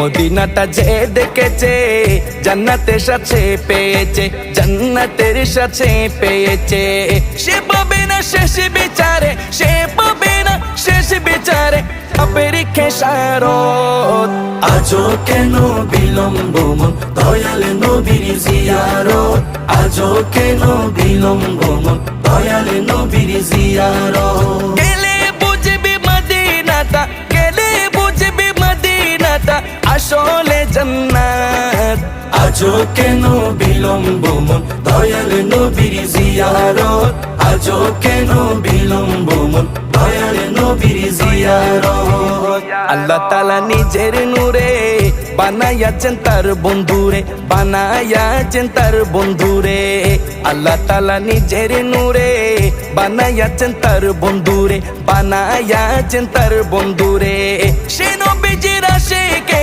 মদিনাটা যে দেখেছে জান্নাতের সাথে পেয়েছে, জান্নাতের সাথে পেয়েছে। সে পাবে না শেষ বিচারে, সে পাবে না শেষ বিচারে পাপের খেসারত। আজও কেন বিলম্ব মন দয়াল নবীর জিয়ারত, আজও কেন বিলম্ব মন দয়াল নবীর জিয়ারত। গেলে বুঝবি মদিনাটা, গেলে বুঝবি মদিনাটা আসলে জান্নাত। আজও কেন বিলম্ব মন দয়াল নবীর জিয়ারত, আজও কেন বিলম্ব মন দয়াল নবীর জিয়ারত। আল্লাহ তাআলা নিজের নূরে বানায়াছেন তার বন্ধুরে, বানায়াছেন তার বন্ধুরে। আল্লাহ তাআলা নিজের নূরে বানায়াছেন তার বন্ধুরে, বানায়াছেন তার বন্ধুরে। সে নবীজির আশিকে